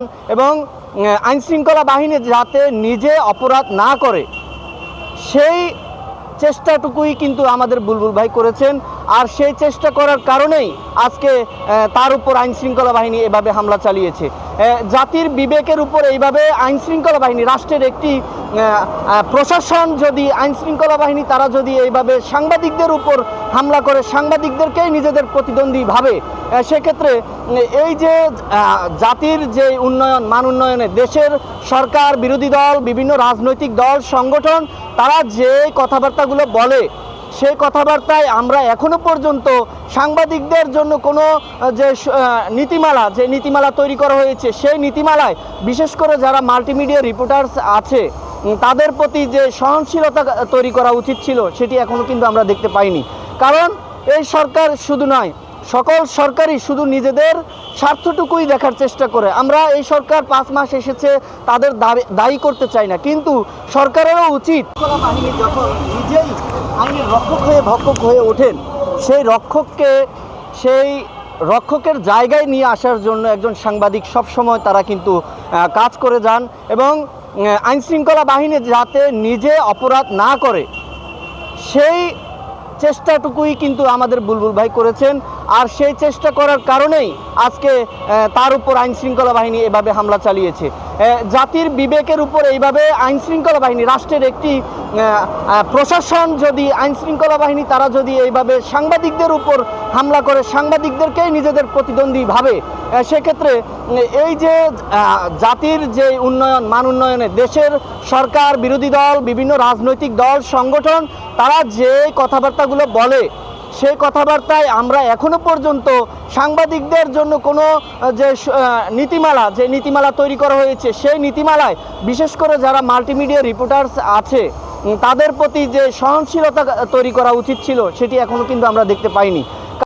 এবং আইনশৃঙ্খলা বাহিনী যাতে নিজে অপরাধ না করে সেই চেষ্টাটুকুই কিন্তু আমাদের বুলবুল ভাই করেছেন। আর সেই চেষ্টা করার কারণেই আজকে তার উপর আইনশৃঙ্খলা বাহিনী এভাবে হামলা চালিয়েছে। জাতির বিবেকের উপর এইভাবে আইনশৃঙ্খলা বাহিনী, রাষ্ট্রের একটি প্রশাসন যদি আইনশৃঙ্খলা বাহিনী তারা যদি এইভাবে সাংবাদিকদের উপর হামলা করে, সাংবাদিকদেরকেই নিজেদের প্রতিদ্বন্দ্বী ভাবে, সেক্ষেত্রে এই যে জাতির যে উন্নয়ন, মান উন্নয়নে দেশের সরকার, বিরোধী দল, বিভিন্ন রাজনৈতিক দল, সংগঠন তারা যে কথাবার্তাগুলো বলে সেই কথাবার্তায় আমরা এখনো পর্যন্ত সাংবাদিকদের জন্য কোনো যে নীতিমালা তৈরি করা হয়েছে সেই নীতিমালায় বিশেষ করে যারা মাল্টিমিডিয়া রিপোর্টার্স আছে তাদের প্রতি যে সহনশীলতা তৈরি করা উচিত ছিল সেটি এখনো কিন্তু আমরা দেখতে পাইনি। কারণ এই সরকার শুধু নয়, সকল সরকারই শুধু নিজেদের স্বার্থটুকুই দেখার চেষ্টা করে। আমরা এই সরকার 5 মাস এসেছে তাদের দায়ী করতে চাই না, কিন্তু সরকারেরও উচিত বাহিনী যখন নিজেই আইনের রক্ষক হয়ে ভক্ষক হয়ে ওঠেন সেই রক্ষকের জায়গায় নিয়ে আসার জন্য একজন সাংবাদিক সবসময় তারা কিন্তু কাজ করে যান এবং আইনশৃঙ্খলা বাহিনী যাতে নিজে অপরাধ না করে সেই চেষ্টাটুকুই কিন্তু আমাদের বুলবুল ভাই করেছেন। আর সেই চেষ্টা করার কারণেই আজকে তার উপর আইনশৃঙ্খলা বাহিনী এভাবে হামলা চালিয়েছে। জাতির বিবেকের উপর এইভাবে আইনশৃঙ্খলা বাহিনী, রাষ্ট্রের একটি প্রশাসন যদি আইনশৃঙ্খলা বাহিনী তারা যদি এইভাবে সাংবাদিকদের উপর হামলা করে, সাংবাদিকদেরকেই নিজেদের প্রতিদ্বন্দ্বী ভাবে, সেক্ষেত্রে এই যে জাতির যে উন্নয়ন, মান উন্নয়নে দেশের সরকার, বিরোধী দল, বিভিন্ন রাজনৈতিক দল, সংগঠন তারা যে কথাবার্তাগুলো বলে সেই কথাবার্তায় আমরা এখনো পর্যন্ত সাংবাদিকদের জন্য কোনো যে নীতিমালা তৈরি করা হয়েছে সেই নীতিমালায় বিশেষ করে যারা মাল্টিমিডিয়া রিপোর্টার্স আছে তাদের প্রতি যে সহনশীলতা তৈরি করা উচিত ছিল সেটি এখনো কিন্তু আমরা দেখতে পাইনি।